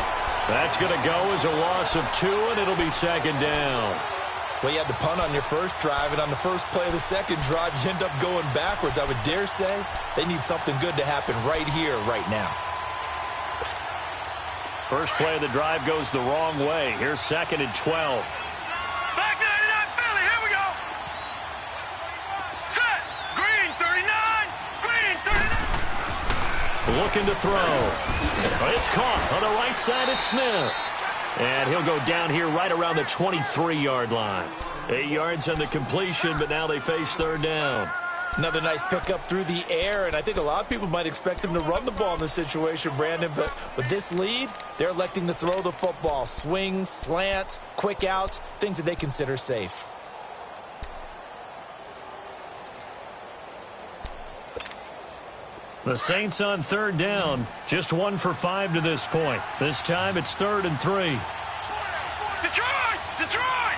That's going to go as a loss of 2, and it'll be 2nd down. Well, you had to punt on your first drive, and on the first play of the second drive, you end up going backwards. I would dare say they need something good to happen right here, right now. First play of the drive goes the wrong way. Here's 2nd and 12. Black 99 Philly, here we go. Set. Green 39. Green 39. Looking to throw. It's caught on the right side at Smith. And he'll go down here right around the 23-yard line. 8 yards on the completion, but now they face 3rd down. Another nice pickup through the air, and I think a lot of people might expect him to run the ball in this situation, Brandon, but with this lead, they're electing to throw the football. Swings, slants, quick outs, things that they consider safe. The Saints on 3rd down, just 1 for 5 to this point. This time it's 3rd and 3. Detroit! Detroit!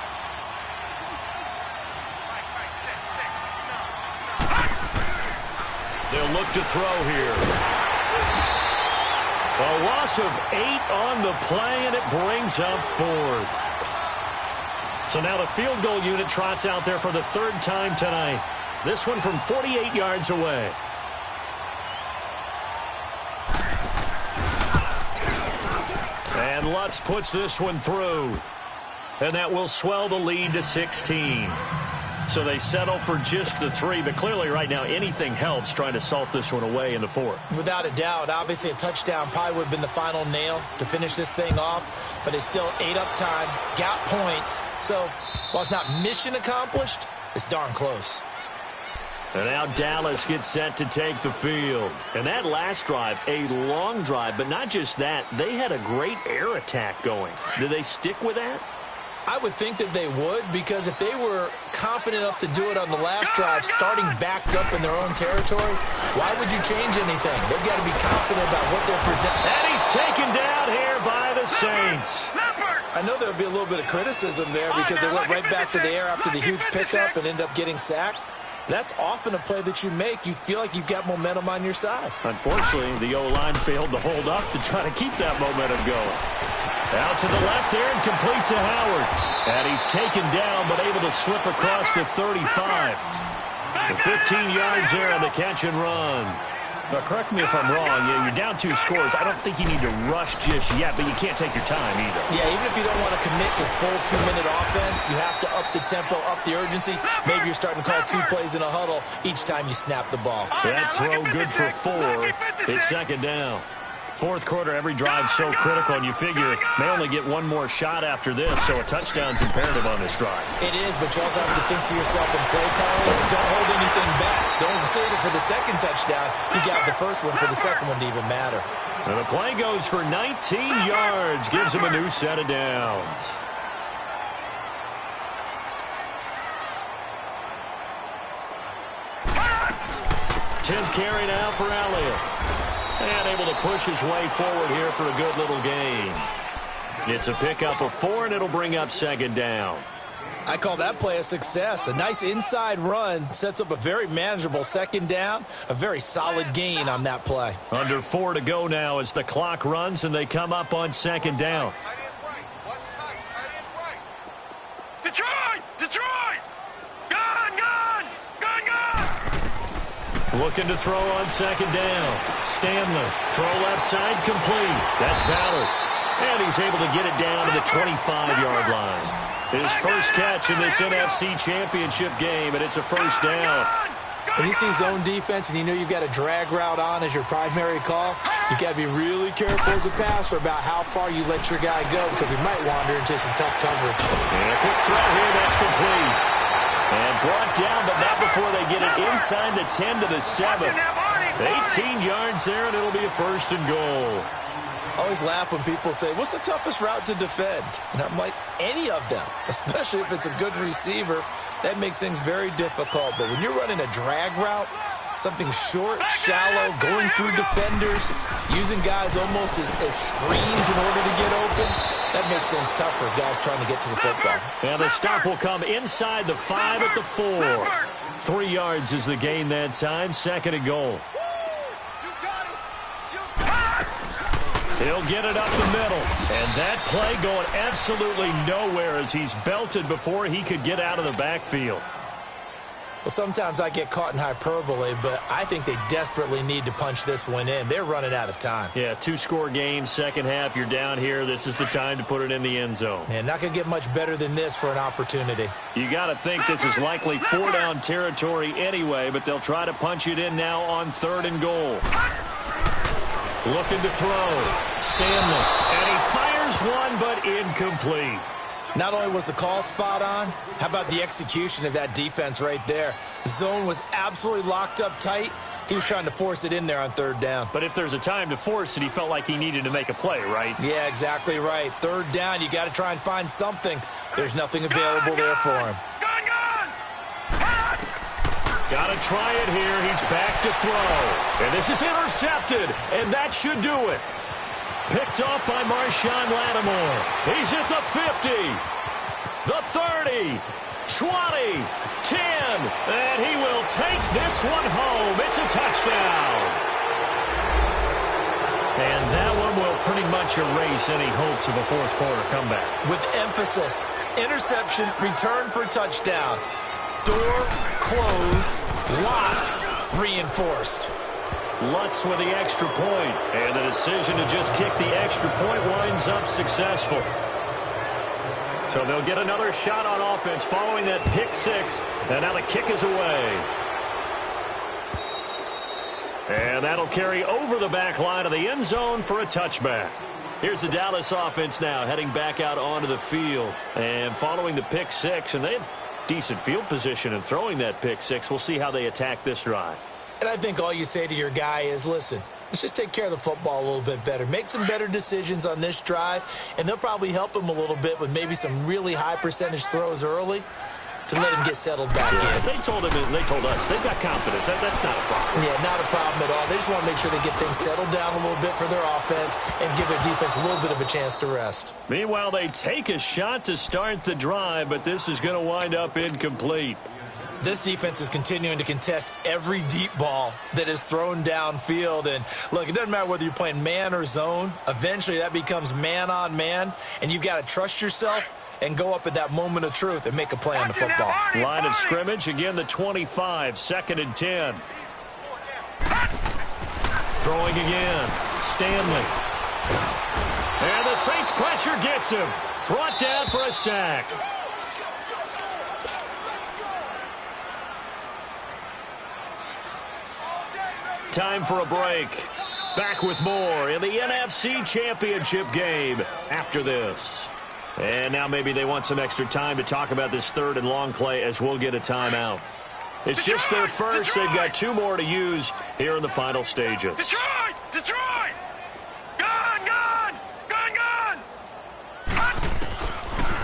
They'll look to throw here. A loss of 8 on the play, and it brings up 4th. So now the field goal unit trots out there for the 3rd time tonight. This one from 48 yards away. And Lutz puts this one through. And that will swell the lead to 16. So they settle for just the 3, but clearly right now anything helps trying to salt this one away in the 4th. Without a doubt, obviously a touchdown probably would have been the final nail to finish this thing off, but it's still 8 up time, got points. So while it's not mission accomplished, it's darn close. And now Dallas gets set to take the field. And that last drive, a long drive, but not just that, they had a great air attack going. Do they stick with that? I would think that they would, because if they were confident enough to do it on the last drive, starting backed up in their own territory, why would you change anything? They've got to be confident about what they're presenting. And he's taken down here by the Saints. I know there would be a little bit of criticism there because they went right back to the air after the huge pickup and ended up getting sacked. That's often a play that you make. You feel like you've got momentum on your side. Unfortunately, the O-line failed to hold up to try to keep that momentum going. Out to the left there and complete to Howard. And he's taken down but able to slip across the 35. The 15 yards there on the catch and run. Now, correct me if I'm wrong. You're down 2 scores. I don't think you need to rush just yet, but you can't take your time either. Yeah, even if you don't want to commit to full 2-minute offense, you have to up the tempo, up the urgency. Maybe you're starting to call 2 plays in a huddle each time you snap the ball. That throw good for 4. It's second down. Fourth quarter, every drive's so critical, and you figure may only get one more shot after this, so a touchdown's imperative on this drive. It is, but you also have to think to yourself in play calling, don't hold anything back. Don't save it for the second touchdown. You got the first one for the second one to even matter. And the play goes for 19 yards, gives him a new set of downs. Tenth carry now for Elliott. And able to push his way forward here for a good little gain. It's a pickup of 4, and it'll bring up second down. I call that play a success. A nice inside run sets up a very manageable second down. A very solid gain on that play. Under 4 to go now as the clock runs, and they come up on second down. Detroit! Detroit! Gone! Gone! Gone! Gone! Looking to throw on second down. Stanley, throw left side, complete. That's Ballard. And he's able to get it down to the 25-yard line. His first catch in this NFC Championship game, and it's a first down. When you see zone defense and you know you've got a drag route on as your primary call, you've got to be really careful as a passer about how far you let your guy go because he might wander into some tough coverage. And a quick throw here, that's complete. And brought down, but not before they get it inside the 10 to the 7. 18 yards there, and it'll be a first and goal. I always laugh when people say, what's the toughest route to defend? And I'm like, any of them, especially if it's a good receiver. That makes things very difficult. But when you're running a drag route, something short, shallow, going through defenders, using guys almost as screens in order to get open, that makes things tough for guys trying to get to the football. And the stop will come inside the 5 at the 4. 3 yards is the gain that time. Second and goal. He'll get it up the middle. And that play going absolutely nowhere as he's belted before he could get out of the backfield. Well, sometimes I get caught in hyperbole, but I think they desperately need to punch this one in. They're running out of time. Yeah, 2-score game, second half. You're down here. This is the time to put it in the end zone. Man, not going to get much better than this for an opportunity. You got to think this is likely 4-down territory anyway, but they'll try to punch it in now on 3rd and goal. Looking to throw. Stanley. And he fires one, but incomplete. Not only was the call spot on, how about the execution of that defense right there? The zone was absolutely locked up tight. He was trying to force it in there on 3rd down. But if there's a time to force it, he felt like he needed to make a play, right? Yeah, exactly right. 3rd down, you got to try and find something. There's nothing available there for him. Got to try it here. He's back to throw. And this is intercepted, and that should do it. Picked off by Marshawn Lattimore. He's at the 50, the 30, 20, 10, and he will take this one home. It's a touchdown. And that one will pretty much erase any hopes of a fourth quarter comeback. With emphasis, interception, return for touchdown. Door closed, locked, reinforced. Lutz with the extra point, and the decision to just kick the extra point winds up successful. So they'll get another shot on offense following that pick 6, and now the kick is away. And that'll carry over the back line of the end zone for a touchback. Here's the Dallas offense now heading back out onto the field. And following the pick 6, and they decent field position and throwing that pick six. We'll see how they attack this drive. And I think all you say to your guy is, listen, let's just take care of the football a little bit better. Make some better decisions on this drive, and they'll probably help him a little bit with maybe some really high percentage throws early to let him get settled back in. They told him, and they told us, they've got confidence. That's not a problem. Yeah, not a problem at all. They just want to make sure they get things settled down a little bit for their offense and give their defense a little bit of a chance to rest. Meanwhile, they take a shot to start the drive, but this is going to wind up incomplete. This defense is continuing to contest every deep ball that is thrown downfield. And, look, it doesn't matter whether you're playing man or zone. Eventually, that becomes man on man, and you've got to trust yourself and go up at that moment of truth and make a play on the football. Line of scrimmage, again, the 25, 2nd and 10. Throwing again, Stanley. And the Saints pressure gets him. Brought down for a sack. Time for a break. Back with more in the NFC Championship game after this. And now maybe they want some extra time to talk about this 3rd and long play as we'll get a timeout. It's just their first. They've got 2 more to use here in the final stages. Detroit! Detroit! Gone! Gone! Gone! Gone!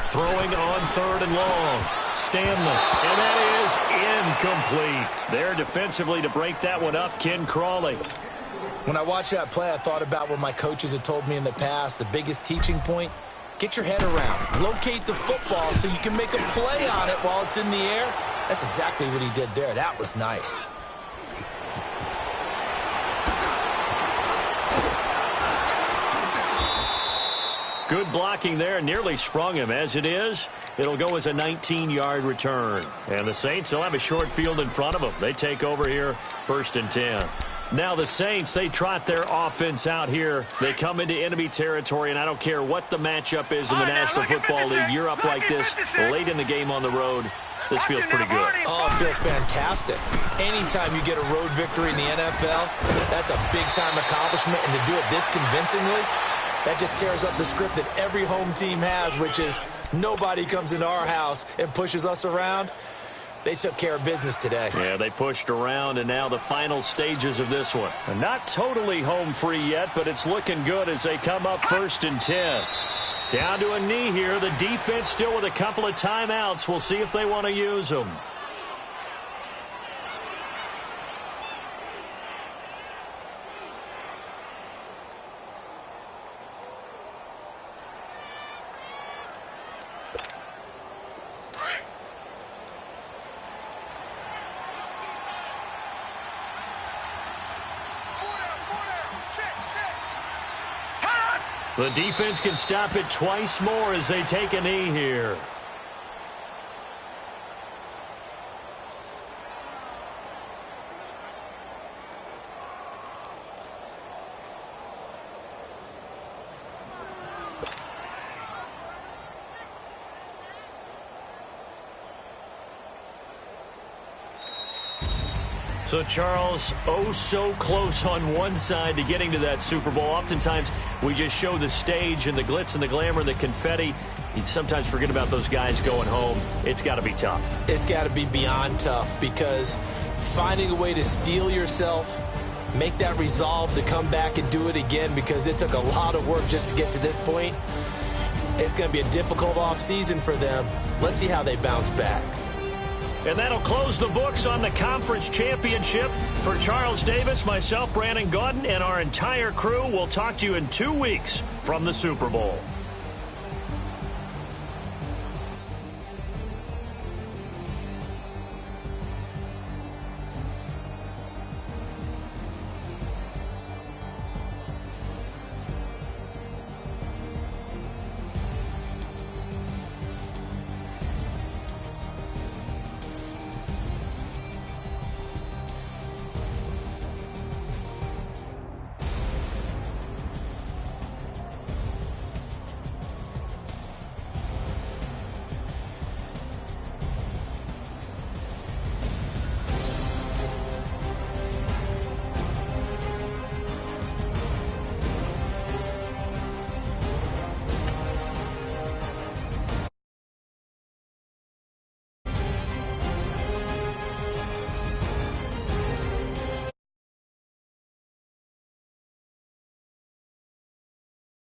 Throwing on 3rd and long. Stanley. And that is incomplete. There defensively to break that one up, Ken Crawley. When I watched that play, I thought about what my coaches had told me in the past. The biggest teaching point, get your head around. Locate the football so you can make a play on it while it's in the air. That's exactly what he did there. That was nice. Good blocking there. Nearly sprung him. As it is, it'll go as a 19-yard return. And the Saints will have a short field in front of them. They take over here, 1st and 10. Now the Saints, they trot their offense out here. They come into enemy territory, and I don't care what the matchup is in the National Football League. You're up like this late in the game on the road. This feels pretty good. Oh, it feels fantastic. Anytime you get a road victory in the NFL, that's a big-time accomplishment. And to do it this convincingly, that just tears up the script that every home team has, which is nobody comes into our house and pushes us around. They took care of business today. Yeah, they pushed around, and now the final stages of this one. Not totally home free yet, but it's looking good as they come up 1st and 10. Down to a knee here. The defense still with a couple of timeouts. We'll see if they want to use them. The defense can stop it twice more as they take a knee here. So, Charles, oh so close on one side to getting to that Super Bowl. Oftentimes, we just show the stage and the glitz and the glamour and the confetti. You sometimes forget about those guys going home. It's got to be tough. It's got to be beyond tough because finding a way to steel yourself, make that resolve to come back and do it again because it took a lot of work just to get to this point. It's going to be a difficult offseason for them. Let's see how they bounce back. And that'll close the books on the conference championship. For Charles Davis, myself, Brandon Gaudin, and our entire crew, we'll talk to you in 2 weeks from the Super Bowl.